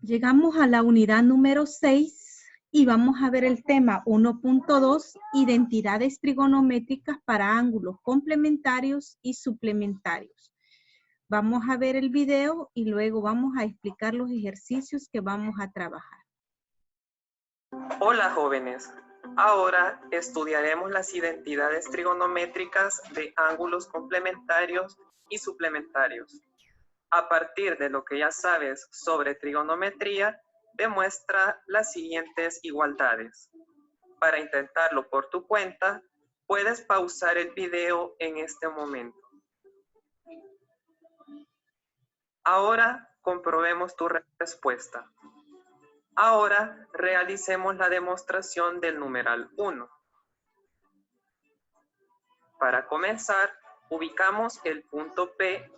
Llegamos a la unidad número 6 y vamos a ver el tema 1.2, identidades trigonométricas para ángulos complementarios y suplementarios. Vamos a ver el video y luego vamos a explicar los ejercicios que vamos a trabajar. Hola jóvenes, ahora estudiaremos las identidades trigonométricas de ángulos complementarios y suplementarios. A partir de lo que ya sabes sobre trigonometría, demuestra las siguientes igualdades. Para intentarlo por tu cuenta, puedes pausar el video en este momento. Ahora comprobemos tu respuesta. Ahora realicemos la demostración del numeral 1. Para comenzar, ubicamos el punto P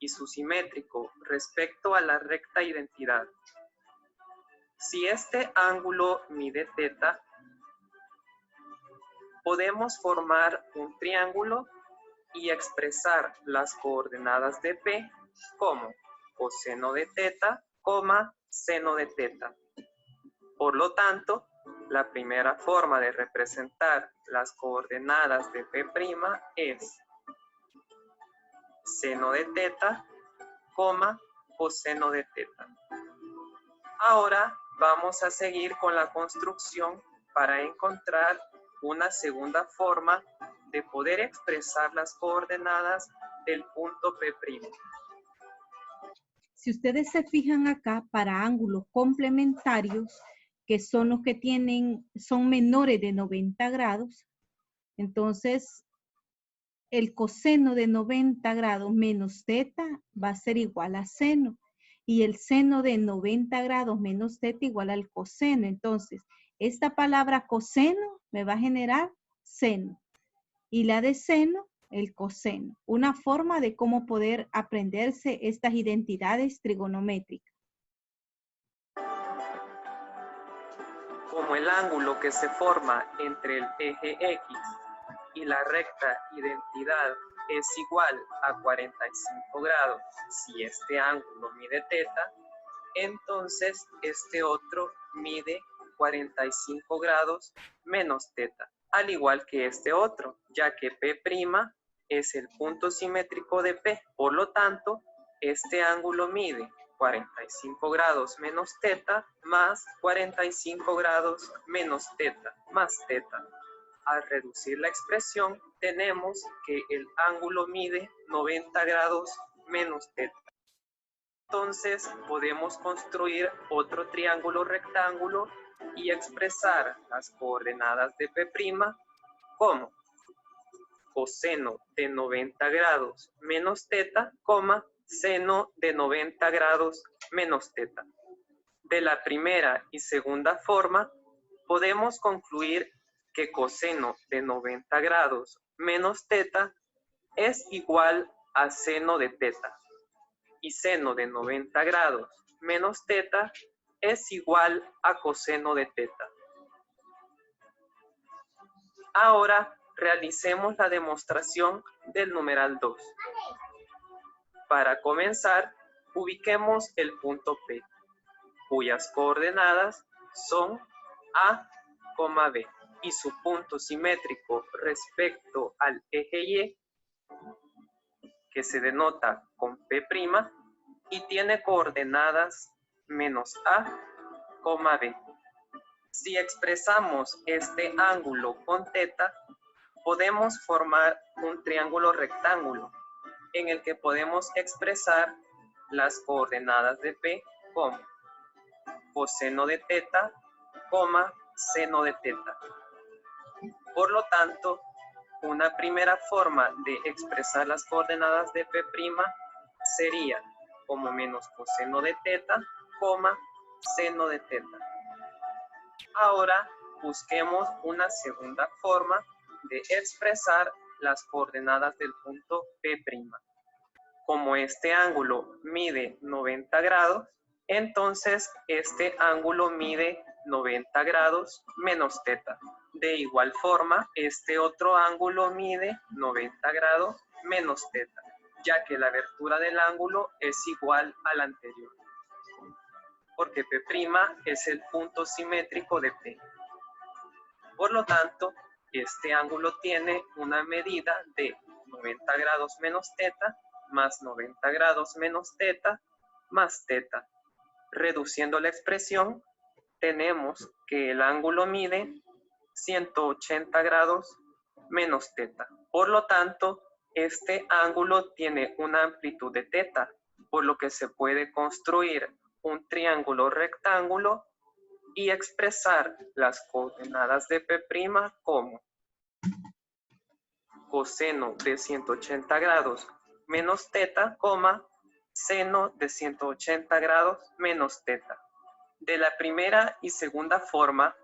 y su simétrico respecto a la recta identidad. Si este ángulo mide θ, podemos formar un triángulo y expresar las coordenadas de P como coseno de θ, seno de θ. Por lo tanto, la primera forma de representar las coordenadas de P' es seno de θ, coseno de θ. Ahora vamos a seguir con la construcción para encontrar una segunda forma de poder expresar las coordenadas del punto P'. Si ustedes se fijan acá, para ángulos complementarios, que son los que son menores de 90 grados, entonces el coseno de 90 grados menos θ va a ser igual a seno. Y el seno de 90 grados menos θ igual al coseno. Entonces, esta palabra coseno me va a generar seno. Y la de seno, el coseno. Una forma de cómo poder aprenderse estas identidades trigonométricas. Como el ángulo que se forma entre el eje X y la recta identidad es igual a 45 grados si este ángulo mide θ, entonces este otro mide 45 grados menos θ, al igual que este otro, ya que P' es el punto simétrico de P. Por lo tanto, este ángulo mide 45 grados menos θ más 45 grados menos θ más θ. Al reducir la expresión, tenemos que el ángulo mide 90 grados menos θ. Entonces, podemos construir otro triángulo rectángulo y expresar las coordenadas de P' como coseno de 90 grados menos θ, seno de 90 grados menos θ. De la primera y segunda forma, podemos concluir que coseno de 90 grados menos θ es igual a seno de θ. Y seno de 90 grados menos θ es igual a coseno de θ. Ahora realicemos la demostración del numeral 2. Para comenzar, ubiquemos el punto P, cuyas coordenadas son A, B, y su punto simétrico respecto al eje Y, que se denota con P', y tiene coordenadas menos A, B. Si expresamos este ángulo con θ, podemos formar un triángulo rectángulo en el que podemos expresar las coordenadas de P como coseno de θ, seno de θ. Por lo tanto, una primera forma de expresar las coordenadas de P' sería como menos coseno de θ, seno de θ. Ahora busquemos una segunda forma de expresar las coordenadas del punto P'. Como este ángulo mide 90 grados, entonces este ángulo mide 90 grados menos θ. De igual forma, este otro ángulo mide 90 grados menos θ, ya que la abertura del ángulo es igual a la anterior. porque P' es el punto simétrico de P. Por lo tanto, este ángulo tiene una medida de 90 grados menos teta más 90 grados menos teta más teta. Reduciendo la expresión, tenemos que el ángulo mide 180 grados menos teta. Por lo tanto, este ángulo tiene una amplitud de teta, por lo que se puede construir un triángulo rectángulo y expresar las coordenadas de P' como coseno de 180 grados menos teta, seno de 180 grados menos teta. De la primera y segunda forma,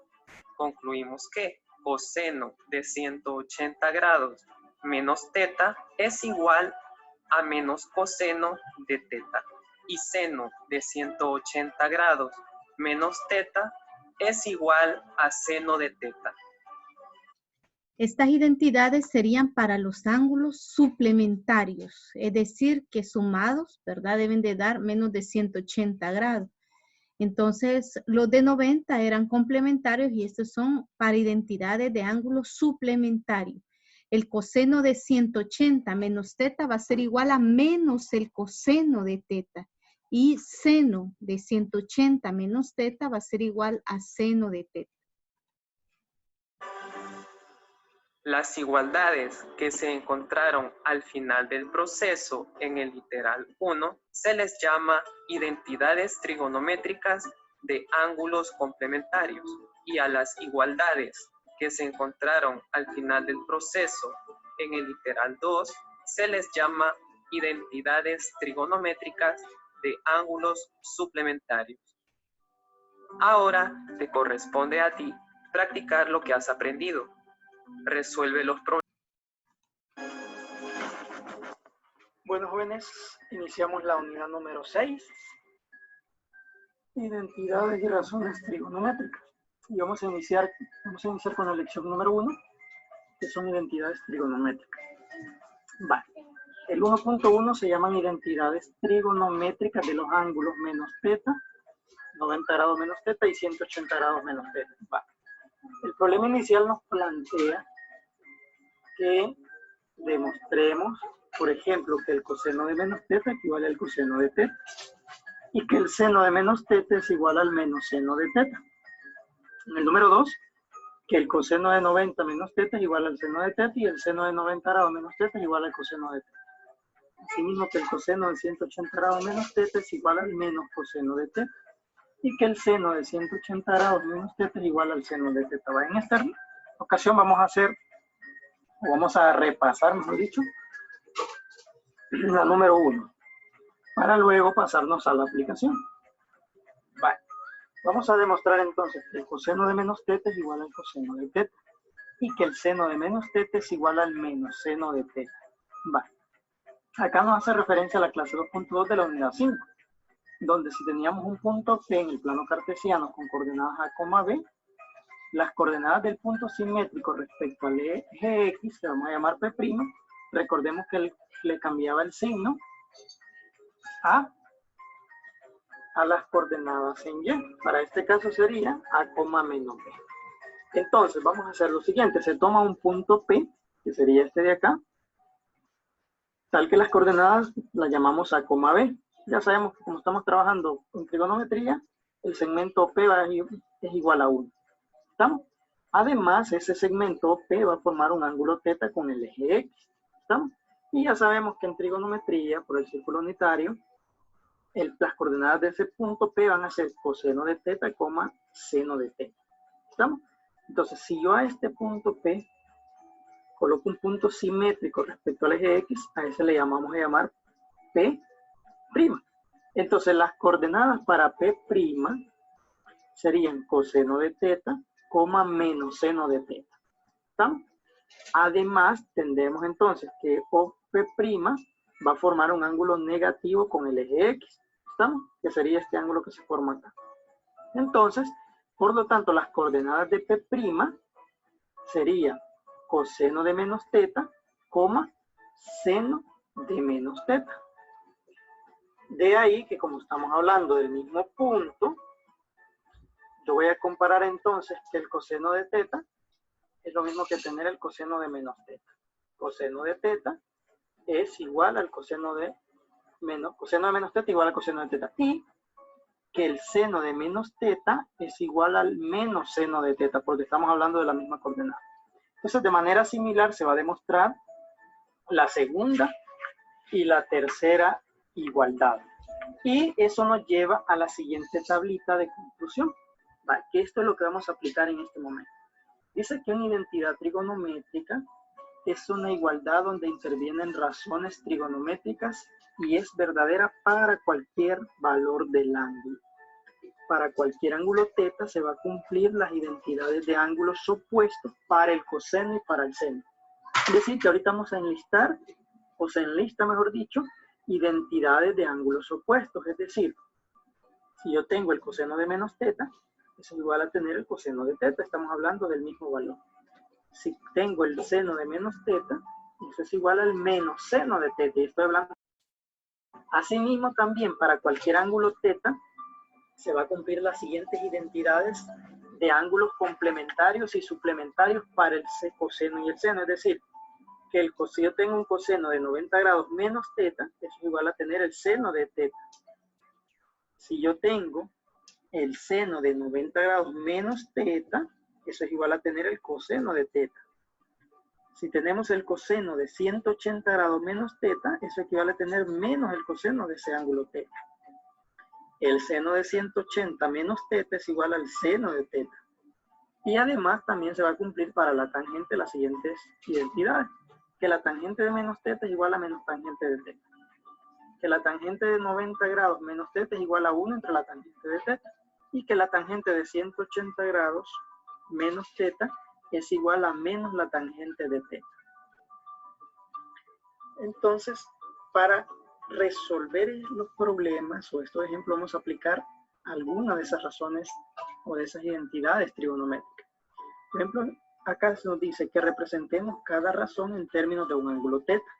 concluimos que coseno de 180 grados menos teta es igual a menos coseno de teta. Y seno de 180 grados menos teta es igual a seno de teta. Estas identidades serían para los ángulos suplementarios, es decir, que sumados, ¿verdad? Deben de dar menos de 180 grados. Entonces, los de 90 eran complementarios y estos son para identidades de ángulos suplementarios. El coseno de 180 menos teta va a ser igual a menos el coseno de teta. Y seno de 180 menos teta va a ser igual a seno de teta. Las igualdades que se encontraron al final del proceso en el literal 1 se les llama identidades trigonométricas de ángulos complementarios, y a las igualdades que se encontraron al final del proceso en el literal 2 se les llama identidades trigonométricas de ángulos suplementarios. Ahora te corresponde a ti practicar lo que has aprendido. Resuelve los problemas. Bueno, jóvenes, iniciamos la unidad número 6. Identidades y razones trigonométricas. Y vamos a iniciar con la lección número 1, que son identidades trigonométricas. Vale. El 1.1 se llaman identidades trigonométricas de los ángulos menos teta, 90 grados menos teta y 180 grados menos teta. Vale. El problema inicial nos plantea que demostremos, por ejemplo, que el coseno de menos teta equivale al coseno de teta y que el seno de menos teta es igual al menos seno de teta. En el número 2, que el coseno de 90 menos teta es igual al seno de teta y el seno de 90 grados menos teta es igual al coseno de teta. Asimismo, que el coseno de 180 grados menos teta es igual al menos coseno de teta y que el seno de 180 grados menos teta es igual al seno de teta. En esta ocasión vamos a repasar, mejor dicho, la número 1, para luego pasarnos a la aplicación. Vale. Vamos a demostrar entonces que el coseno de menos teta es igual al coseno de teta y que el seno de menos teta es igual al menos seno de teta. Vale. Acá nos hace referencia a la clase 2.2 de la unidad 5, donde si teníamos un punto P en el plano cartesiano con coordenadas A, B, las coordenadas del punto simétrico respecto al eje X, que vamos a llamar P', recordemos que le cambiaba el signo a las coordenadas en Y. Para este caso sería A, menos B. Entonces vamos a hacer lo siguiente, se toma un punto P, que sería este de acá, tal que las coordenadas las llamamos A, B. Ya sabemos que como estamos trabajando en trigonometría, el segmento P es igual a 1. ¿Estamos? Además, ese segmento P va a formar un ángulo θ con el eje X. ¿Estamos? Y ya sabemos que en trigonometría, por el círculo unitario, las coordenadas de ese punto P van a ser coseno de θ, seno de θ. ¿Estamos? Entonces, si yo a este punto P coloco un punto simétrico respecto al eje X, a ese le vamos a llamar P'. Entonces, las coordenadas para P' serían coseno de θ, menos seno de θ. ¿Estamos? Además, tendremos entonces que OP' va a formar un ángulo negativo con el eje X. ¿Estamos? Que sería este ángulo que se forma acá. Entonces, por lo tanto, las coordenadas de P' sería coseno de menos θ, seno de menos θ. De ahí que como estamos hablando del mismo punto, Yo voy a comparar entonces que el coseno de teta es lo mismo que tener el coseno de menos teta. Coseno de teta es igual al coseno de menos teta igual al coseno de teta. Y que el seno de menos teta es igual al menos seno de teta, porque estamos hablando de la misma coordenada. Entonces, de manera similar se va a demostrar la segunda y la tercera igualdad. Y eso nos lleva a la siguiente tablita de conclusión, ¿va? Que esto es lo que vamos a aplicar en este momento. Dice que una identidad trigonométrica es una igualdad donde intervienen razones trigonométricas y es verdadera para cualquier valor del ángulo. Para cualquier ángulo teta se va a cumplir las identidades de ángulos opuestos para el coseno y para el seno. Es decir, que ahorita vamos a enlistar, o se enlista mejor dicho, identidades de ángulos opuestos. Es decir, si yo tengo el coseno de menos teta, eso es igual a tener el coseno de teta. Estamos hablando del mismo valor. Si tengo el seno de menos teta, eso es igual al menos seno de teta. Y estoy hablando. Asimismo, también para cualquier ángulo teta, se va a cumplir las siguientes identidades de ángulos complementarios y suplementarios para el coseno y el seno. Es decir, que si yo tengo un coseno de 90 grados menos teta, eso es igual a tener el seno de teta. Si yo tengo el seno de 90 grados menos teta, eso es igual a tener el coseno de teta. Si tenemos el coseno de 180 grados menos teta, eso equivale a tener menos el coseno de ese ángulo teta. El seno de 180 menos teta es igual al seno de teta. Y además también se va a cumplir para la tangente las siguientes identidades. Que la tangente de menos teta es igual a menos tangente de teta. Que la tangente de 90 grados menos teta es igual a 1 entre la tangente de teta. Y que la tangente de 180 grados menos teta es igual a menos la tangente de teta. Entonces, para resolver los problemas o estos ejemplos vamos a aplicar alguna de esas razones o de esas identidades trigonométricas. Por ejemplo, acá se nos dice que representemos cada razón en términos de un ángulo teta,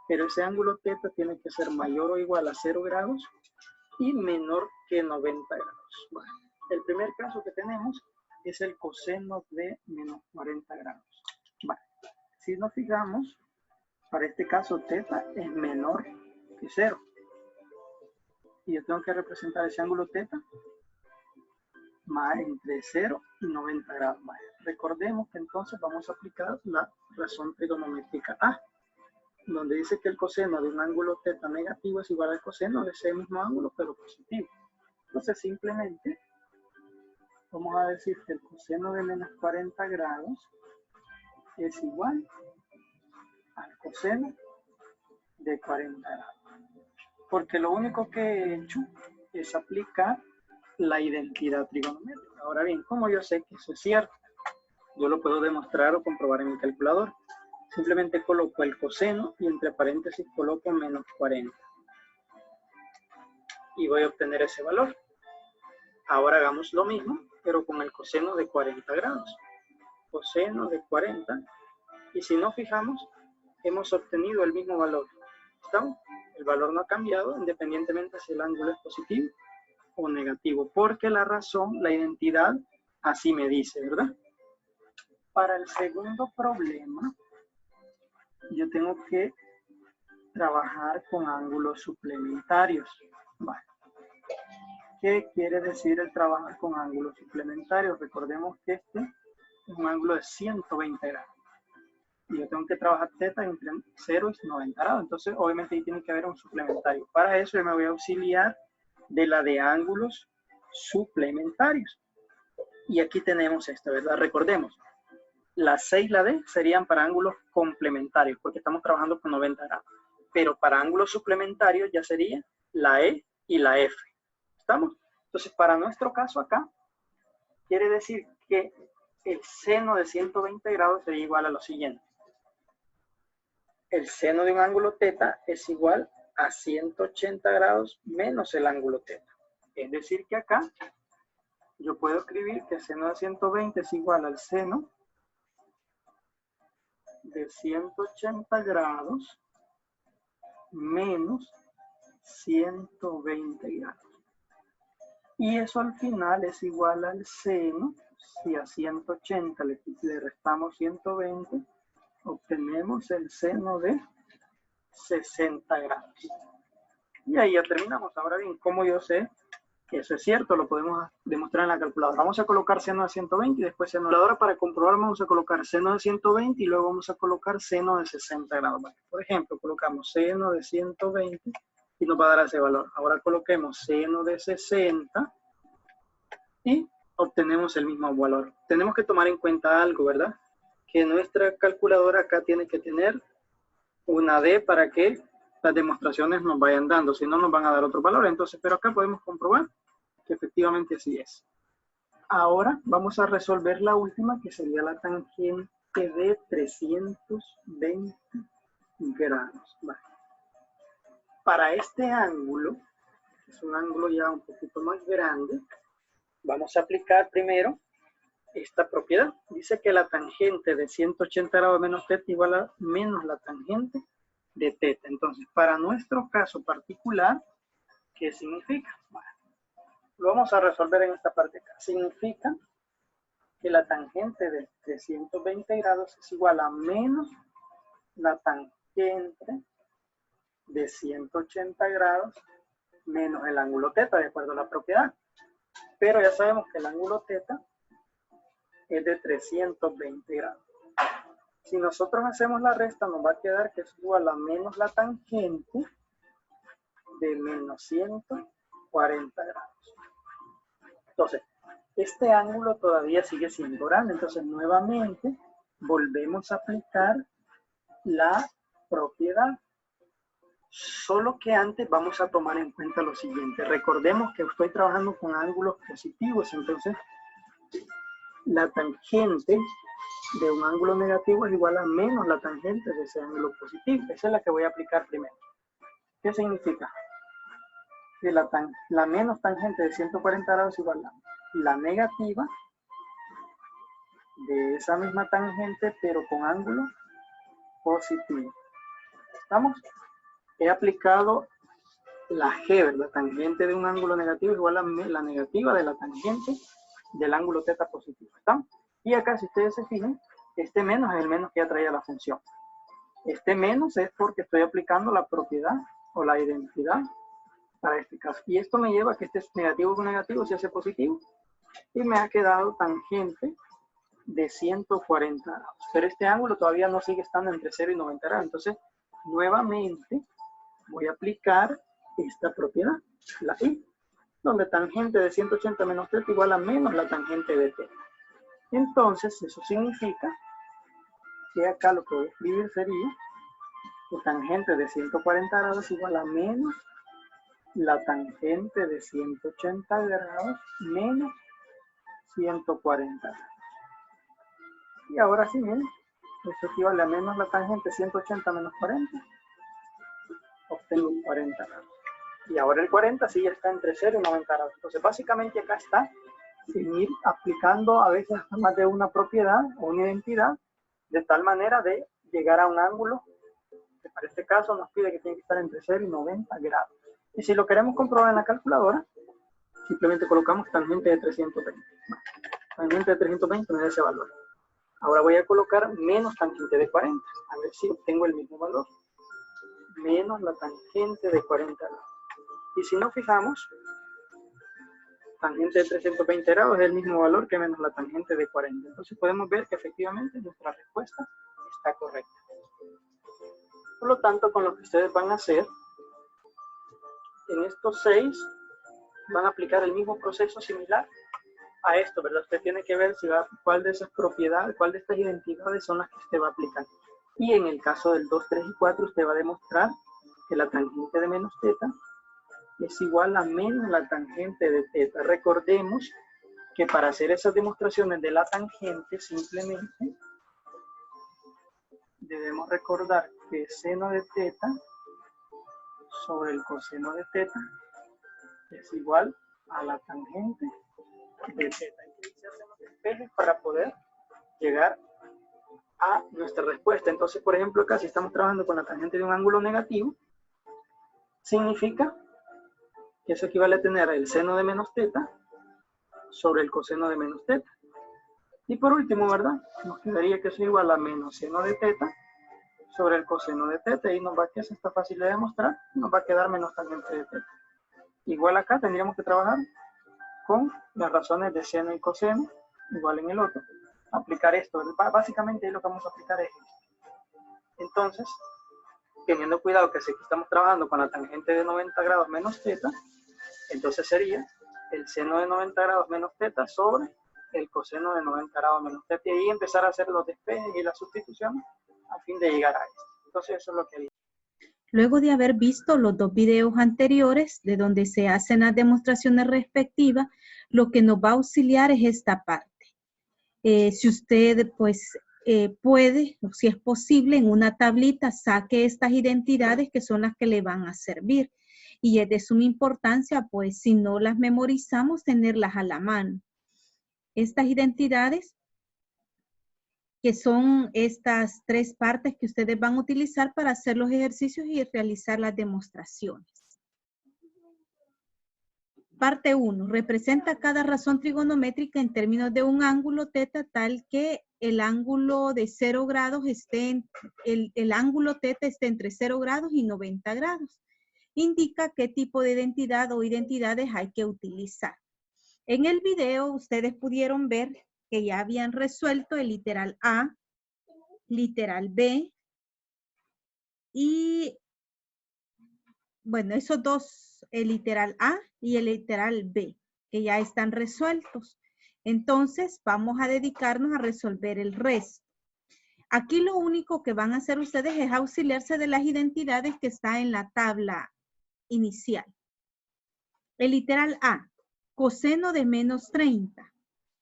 pero ese ángulo teta tiene que ser mayor o igual a 0 grados y menor que 90 grados. Bueno, el primer caso que tenemos es el coseno de menos 40 grados. Bueno, si nos fijamos, para este caso teta es menor que 0. Y yo tengo que representar ese ángulo teta más entre 0 y 90 grados. Recordemos que entonces vamos a aplicar la razón trigonométrica A, donde dice que el coseno de un ángulo teta negativo es igual al coseno de ese mismo ángulo, pero positivo. Entonces simplemente vamos a decir que el coseno de menos 40 grados es igual al coseno de 40 grados. Porque lo único que he hecho es aplicar la identidad trigonométrica. Ahora bien, ¿cómo yo sé que eso es cierto? Yo lo puedo demostrar o comprobar en mi calculador. Simplemente coloco el coseno y entre paréntesis coloco menos 40. Y voy a obtener ese valor. Ahora hagamos lo mismo, pero con el coseno de 40 grados. Coseno de 40. Y si nos fijamos, hemos obtenido el mismo valor. ¿Estamos? El valor no ha cambiado independientemente si el ángulo es positivo o negativo, porque la razón, la identidad, así me dice, ¿verdad? Para el segundo problema, yo tengo que trabajar con ángulos suplementarios. Vale. ¿Qué quiere decir el trabajar con ángulos suplementarios? Recordemos que este es un ángulo de 120 grados. Y yo tengo que trabajar teta entre 0 y 90 grados. Entonces, obviamente, ahí tiene que haber un suplementario. Para eso, yo me voy a auxiliar de la de ángulos suplementarios. Y aquí tenemos esto, ¿verdad? Recordemos, la C y la D serían para ángulos complementarios, porque estamos trabajando con 90 grados. Pero para ángulos suplementarios ya sería la E y la F. ¿Estamos? Entonces, para nuestro caso acá, quiere decir que el seno de 120 grados sería igual a lo siguiente. El seno de un ángulo teta es igual a 180 grados menos el ángulo teta. Es decir que acá yo puedo escribir que el seno de 120 es igual al seno de 180 grados menos 120 grados. Y eso al final es igual al seno. Si a 180 le restamos 120, obtenemos el seno de 60 grados. Y ahí ya terminamos. Ahora bien, ¿cómo yo sé que eso es cierto? Lo podemos demostrar en la calculadora. Vamos a colocar seno de 120 y después seno de... Ahora para comprobar vamos a colocar seno de 120 y luego vamos a colocar seno de 60 grados. Por ejemplo, colocamos seno de 120 y nos va a dar ese valor. Ahora coloquemos seno de 60 y obtenemos el mismo valor. Tenemos que tomar en cuenta algo, ¿verdad? Que nuestra calculadora acá tiene que tener una D para que las demostraciones nos vayan dando, si no nos van a dar otro valor. Entonces, pero acá podemos comprobar que efectivamente así es. Ahora vamos a resolver la última, que sería la tangente de 320 grados. Vale. Para este ángulo, que es un ángulo ya un poquito más grande, vamos a aplicar primero esta propiedad. Dice que la tangente de 180 grados menos θ igual a menos la tangente de θ. Entonces, para nuestro caso particular, ¿qué significa? Bueno, lo vamos a resolver en esta parte acá. Significa que la tangente de 320 grados es igual a menos la tangente de 180 grados menos el ángulo θ, de acuerdo a la propiedad. Pero ya sabemos que el ángulo θ es de 320 grados. Si nosotros hacemos la resta, nos va a quedar que es igual a menos la tangente de menos 140 grados. Entonces, este ángulo todavía sigue siendo grande. Entonces, nuevamente, volvemos a aplicar la propiedad. Solo que antes vamos a tomar en cuenta lo siguiente. Recordemos que estoy trabajando con ángulos positivos. Entonces, la tangente de un ángulo negativo es igual a menos la tangente de ese ángulo positivo. Esa es la que voy a aplicar primero. ¿Qué significa? Que la menos tangente de 140 grados es igual a la negativa de esa misma tangente, pero con ángulo positivo. ¿Estamos? He aplicado la G, ¿verdad? Tangente de un ángulo negativo es igual a la negativa de la tangente del ángulo θ positivo. ¿Estamos? Y acá, si ustedes se fijan, este menos es el menos que ya traía la función. Este menos es porque estoy aplicando la propiedad o la identidad para este caso. Y esto me lleva a que este negativo con negativo se hace positivo. Y me ha quedado tangente de 140 grados. Pero este ángulo todavía no sigue estando entre 0 y 90 grados. Entonces, nuevamente voy a aplicar esta propiedad, la I, donde tangente de 180 menos θ igual a menos la tangente de θ. Entonces, eso significa que acá lo que voy a escribir sería que tangente de 140 grados igual a menos la tangente de 180 grados menos 140 grados. Y ahora sí, miren, esto equivale a menos la tangente 180 menos 40. Obtengo 40 grados. Y ahora el 40 sí ya está entre 0 y 90 grados. Entonces, básicamente acá está en ir aplicando a veces más de una propiedad o una identidad de tal manera de llegar a un ángulo que para este caso nos pide que tiene que estar entre 0 y 90 grados. Y si lo queremos comprobar en la calculadora, simplemente colocamos tangente de 320. Tangente de 320 me da ese valor. Ahora voy a colocar menos tangente de 40. A ver si obtengo el mismo valor. Menos la tangente de 40 grados. Y si nos fijamos, tangente de 320 grados es el mismo valor que menos la tangente de 40. Entonces podemos ver que efectivamente nuestra respuesta está correcta. Por lo tanto, con lo que ustedes van a hacer, en estos 6 van a aplicar el mismo proceso similar a esto, ¿verdad? Usted tiene que ver si cuál de esas propiedades, cuál de estas identidades son las que usted va a aplicar. Y en el caso del 2, 3 y 4, usted va a demostrar que la tangente de menos θ es igual a menos la tangente de θ. Recordemos que para hacer esas demostraciones de la tangente, simplemente debemos recordar que seno de θ sobre el coseno de θ es igual a la tangente de θ. Entonces hacemos despejes para poder llegar a nuestra respuesta. Entonces, por ejemplo, acá si estamos trabajando con la tangente de un ángulo negativo, significa que eso equivale a tener el seno de menos teta sobre el coseno de menos teta. Y por último, ¿verdad? Nos quedaría que eso es igual a menos seno de teta sobre el coseno de teta. Y nos va a quedar, está fácil de demostrar, nos va a quedar menos tangente de teta. Igual acá tendríamos que trabajar con las razones de seno y coseno, igual en el otro. Aplicar esto. Básicamente lo que vamos a aplicar es esto. Entonces, teniendo cuidado que si aquí estamos trabajando con la tangente de 90 grados menos teta, entonces sería el seno de 90 grados menos teta sobre el coseno de 90 grados menos teta. Y ahí empezar a hacer los despejes y las sustituciones a fin de llegar a esto. Entonces eso es lo que haría. Luego de haber visto los dos videos anteriores de donde se hacen las demostraciones respectivas, lo que nos va a auxiliar es esta parte. Si usted pues puede, o si es posible, en una tablita saque estas identidades que son las que le van a servir. Y es de suma importancia, pues si no las memorizamos, tenerlas a la mano. Estas identidades, que son estas tres partes que ustedes van a utilizar para hacer los ejercicios y realizar las demostraciones. Parte 1. Representa cada razón trigonométrica en términos de un ángulo teta tal que el ángulo de 0 grados esté, el ángulo teta esté entre 0 grados y 90 grados. Indica qué tipo de identidad o identidades hay que utilizar. En el video ustedes pudieron ver que ya habían resuelto el literal A, literal B y, bueno, esos dos, el literal A y el literal B, que ya están resueltos. Entonces, vamos a dedicarnos a resolver el resto. Aquí lo único que van a hacer ustedes es auxiliarse de las identidades que está en la tabla inicial. El literal A, coseno de menos 30.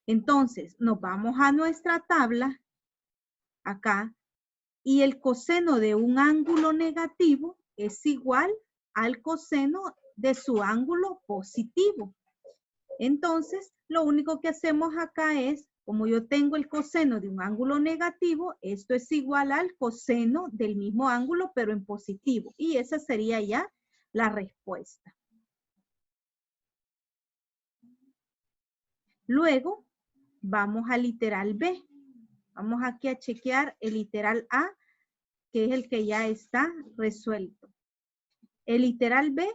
Entonces, nos vamos a nuestra tabla, acá, y el coseno de un ángulo negativo es igual al coseno de su ángulo positivo. Entonces, lo único que hacemos acá es, como yo tengo el coseno de un ángulo negativo, esto es igual al coseno del mismo ángulo, pero en positivo. Y esa sería ya la respuesta. Luego, vamos al literal B. Vamos aquí a chequear el literal A, que es el que ya está resuelto. El literal B,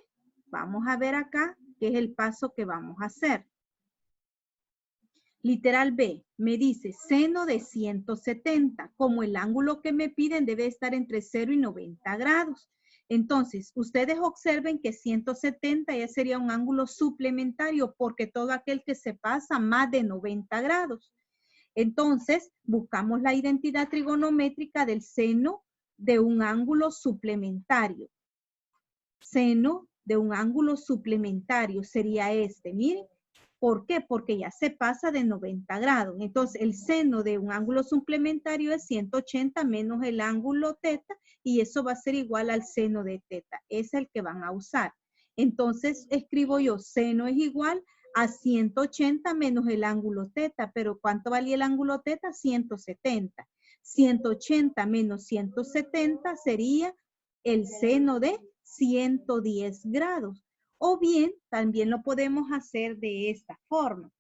vamos a ver acá, que es el paso que vamos a hacer. Literal B, me dice seno de 170. Como el ángulo que me piden debe estar entre 0 y 90 grados. Entonces, ustedes observen que 170 ya sería un ángulo suplementario porque todo aquel que se pasa más de 90 grados. Entonces, buscamos la identidad trigonométrica del seno de un ángulo suplementario. Seno de un ángulo suplementario sería este, miren. ¿Por qué? Porque ya se pasa de 90 grados. Entonces, el seno de un ángulo suplementario es 180 menos el ángulo teta y eso va a ser igual al seno de teta. Es el que van a usar. Entonces, escribo yo, seno es igual a 180 menos el ángulo teta, pero ¿cuánto valía el ángulo teta? 170. 180 menos 170 sería el seno de 110 grados. O bien, también lo podemos hacer de esta forma.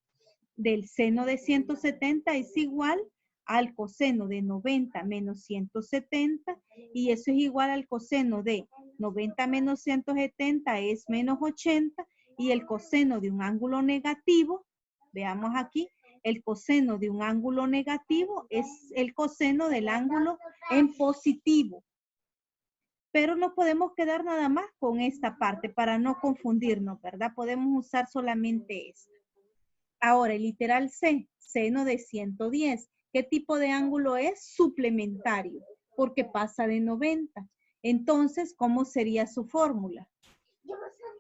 Del seno de 170 es igual al coseno de 90 menos 170 y eso es igual al coseno de 90 menos 170 es menos 80 y el coseno de un ángulo negativo, veamos aquí, el coseno de un ángulo negativo es el coseno del ángulo en positivo. Pero no podemos quedar nada más con esta parte para no confundirnos, ¿verdad? Podemos usar solamente esto. Ahora, el literal C, seno de 110. ¿Qué tipo de ángulo es? Suplementario, porque pasa de 90. Entonces, ¿cómo sería su fórmula?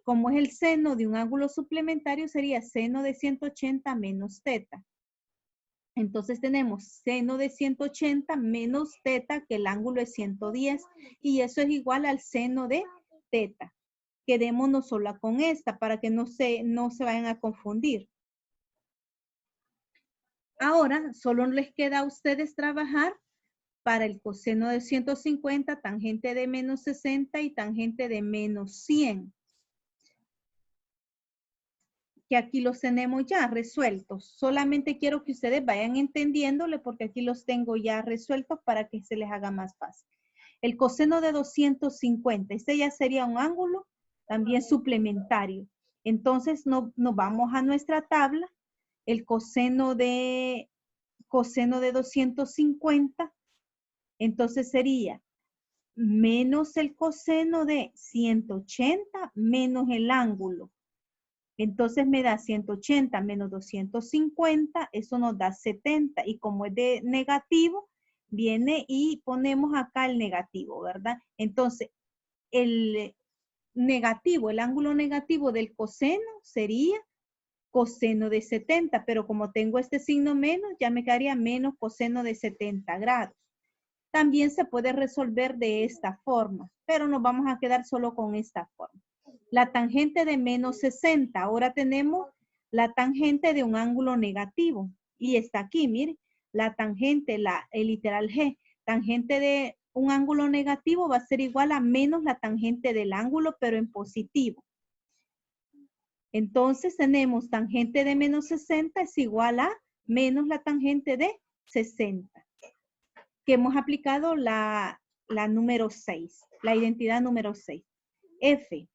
Como es el seno de un ángulo suplementario, sería seno de 180 menos teta. Entonces tenemos seno de 180 menos teta, que el ángulo es 110, y eso es igual al seno de teta. Quedémonos sola con esta para que no se vayan a confundir. Ahora, solo les queda a ustedes trabajar para el coseno de 150, tangente de menos 60 y tangente de menos 100. que aquí los tenemos ya resueltos. Solamente quiero que ustedes vayan entendiéndole porque aquí los tengo ya resueltos para que se les haga más fácil. El coseno de 250, este ya sería un ángulo también suplementario. Entonces nos vamos a nuestra tabla. El coseno de 250, entonces sería menos el coseno de 180 menos el ángulo. Entonces me da 180 menos 250, eso nos da 70. Y como es de negativo, viene y ponemos acá el negativo, ¿verdad? Entonces, el negativo, el ángulo negativo del coseno sería coseno de 70, pero como tengo este signo menos, ya me quedaría menos coseno de 70 grados. También se puede resolver de esta forma, pero nos vamos a quedar solo con esta forma. La tangente de menos 60. Ahora tenemos la tangente de un ángulo negativo. Y está aquí, mire. La tangente, el literal G. Tangente de un ángulo negativo va a ser igual a menos la tangente del ángulo, pero en positivo. Entonces tenemos tangente de menos 60 es igual a menos la tangente de 60. Que hemos aplicado la número 6, la identidad número 6. F,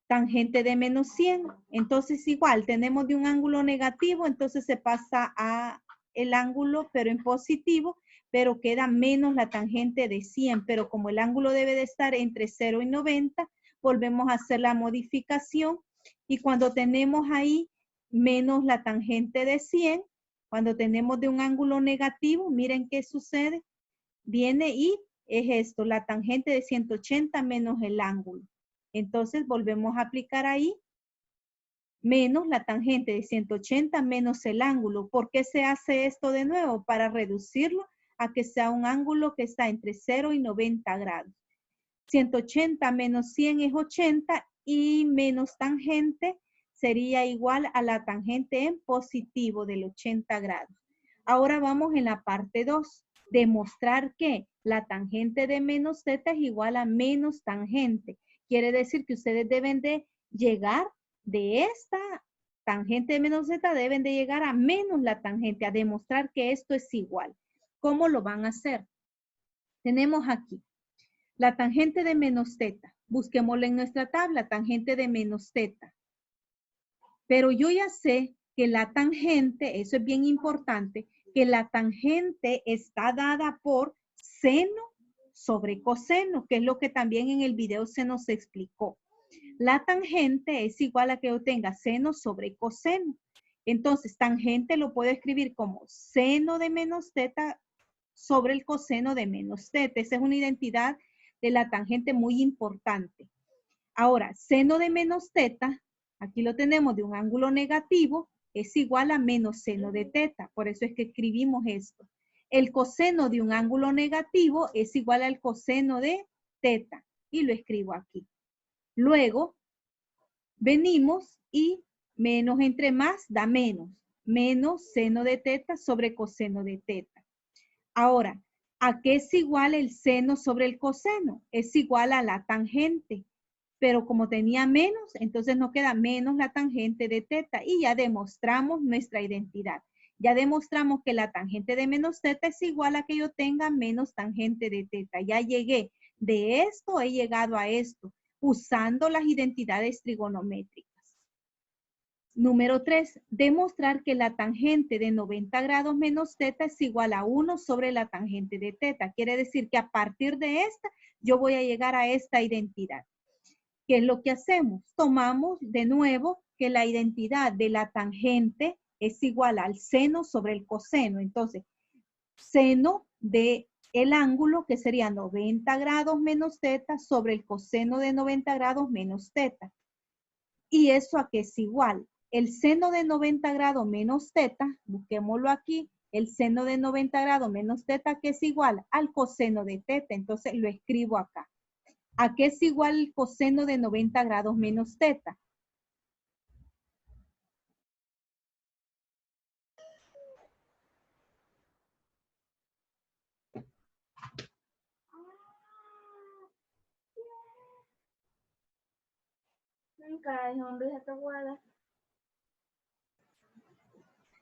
tangente de menos 100. Entonces igual, tenemos de un ángulo negativo, entonces se pasa a el ángulo, pero en positivo, pero queda menos la tangente de 100. Pero como el ángulo debe de estar entre 0 y 90, volvemos a hacer la modificación. Y cuando tenemos ahí menos la tangente de 100, cuando tenemos de un ángulo negativo, miren qué sucede. Viene y es esto, la tangente de 180 menos el ángulo. Entonces volvemos a aplicar ahí menos la tangente de 180 menos el ángulo. ¿Por qué se hace esto de nuevo? Para reducirlo a que sea un ángulo que está entre 0 y 90 grados. 180 menos 100 es 80 y menos tangente sería igual a la tangente en positivo del 80 grados. Ahora vamos en la parte 2. Demostrar que la tangente de menos θ es igual a menos tangente. Quiere decir que ustedes deben de llegar de esta tangente de menos θ, deben de llegar a menos la tangente, a demostrar que esto es igual. ¿Cómo lo van a hacer? Tenemos aquí la tangente de menos θ. Busquémosla en nuestra tabla, tangente de menos θ. Pero yo ya sé que la tangente, eso es bien importante, que la tangente está dada por seno sobre coseno, que es lo que también en el video se nos explicó. La tangente es igual a que yo tenga seno sobre coseno. Entonces, tangente lo puedo escribir como seno de menos θ sobre el coseno de menos θ. Esa es una identidad de la tangente muy importante. Ahora, seno de menos θ, aquí lo tenemos de un ángulo negativo, es igual a menos seno de θ. Por eso es que escribimos esto. El coseno de un ángulo negativo es igual al coseno de θ. Y lo escribo aquí. Luego, venimos y menos entre más da menos. Menos seno de θ sobre coseno de θ. Ahora, ¿a qué es igual el seno sobre el coseno? Es igual a la tangente. Pero como tenía menos, entonces nos queda menos la tangente de θ y ya demostramos nuestra identidad. Ya demostramos que la tangente de menos θ es igual a que yo tenga menos tangente de θ. Ya llegué de esto, he llegado a esto, usando las identidades trigonométricas. Número 3, demostrar que la tangente de 90 grados menos θ es igual a 1 sobre la tangente de θ. Quiere decir que a partir de esta, yo voy a llegar a esta identidad. ¿Qué es lo que hacemos? Tomamos de nuevo que la identidad de la tangente es igual al seno sobre el coseno. Entonces, seno de el ángulo que sería 90 grados menos θ sobre el coseno de 90 grados menos θ. ¿Y eso a qué es igual? El seno de 90 grados menos θ, busquémoslo aquí, el seno de 90 grados menos θ que es igual al coseno de θ. Entonces lo escribo acá. ¿A qué es igual el coseno de 90 grados menos θ?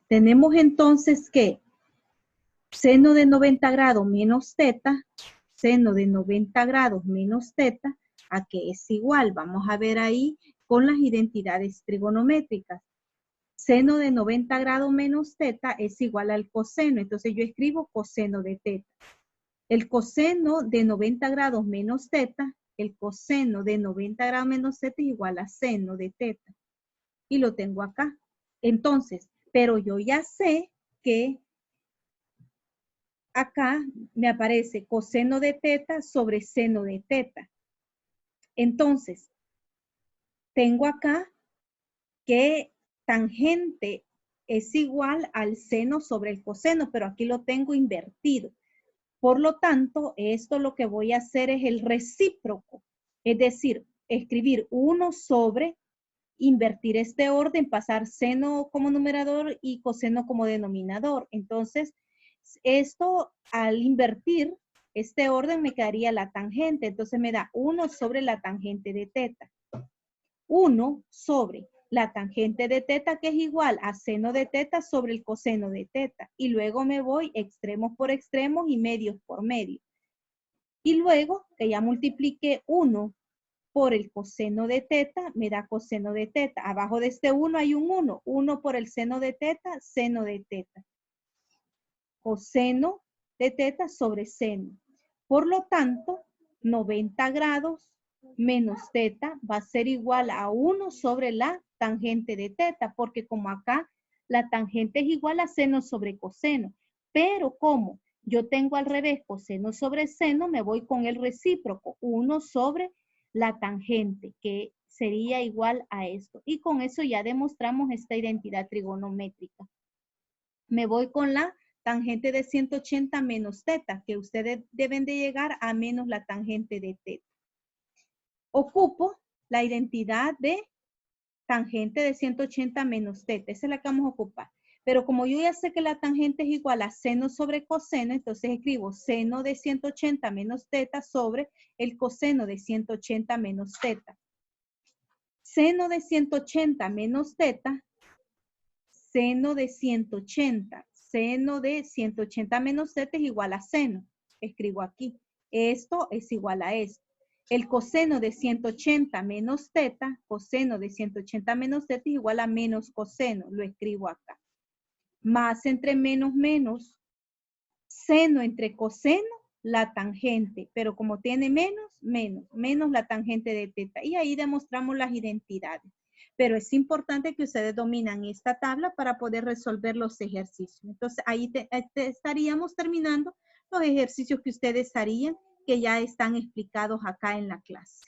tenemos entonces que seno de 90 grados menos teta, seno de 90 grados menos teta, ¿a qué es igual? Vamos a ver ahí con las identidades trigonométricas. Seno de 90 grados menos teta es igual al coseno. Entonces yo escribo coseno de teta. El coseno de 90 grados menos teta, el coseno de 90 grados menos teta es igual a seno de teta. Y lo tengo acá. Entonces, pero yo ya sé que acá me aparece coseno de teta sobre seno de teta. Entonces, tengo acá que tangente es igual al seno sobre el coseno, pero aquí lo tengo invertido. Por lo tanto, esto lo que voy a hacer es el recíproco, es decir, escribir 1 sobre, invertir este orden, pasar seno como numerador y coseno como denominador. Entonces, esto al invertir este orden me quedaría la tangente, entonces me da 1 sobre la tangente de teta. 1 sobre la tangente de teta, que es igual a seno de teta sobre el coseno de teta. Y luego me voy extremos por extremos y medios por medios. Y luego que ya multiplique 1 por el coseno de teta, me da coseno de teta. Abajo de este 1 hay un 1. 1 por el seno de teta, seno de teta. Coseno de teta sobre seno. Por lo tanto, 90 grados menos teta va a ser igual a 1 sobre la tangente de teta, porque como acá la tangente es igual a seno sobre coseno, pero como yo tengo al revés coseno sobre seno, me voy con el recíproco, 1 sobre la tangente, que sería igual a esto. Y con eso ya demostramos esta identidad trigonométrica. Me voy con la tangente de 180 menos teta, que ustedes deben de llegar a menos la tangente de teta. Ocupo la identidad de tangente de 180 menos teta. Esa es la que vamos a ocupar. Pero como yo ya sé que la tangente es igual a seno sobre coseno, entonces escribo seno de 180 menos teta sobre el coseno de 180 menos teta. Seno de 180 menos teta, seno de 180. Seno de 180 menos teta es igual a seno. Escribo aquí. Esto es igual a esto. El coseno de 180 menos teta, coseno de 180 menos teta es igual a menos coseno. Lo escribo acá. Más entre menos, menos. Seno entre coseno, la tangente. Pero como tiene menos, menos. Menos la tangente de teta. Y ahí demostramos las identidades. Pero es importante que ustedes dominan esta tabla para poder resolver los ejercicios. Entonces, ahí estaríamos terminando los ejercicios que ustedes harían, que ya están explicados acá en la clase.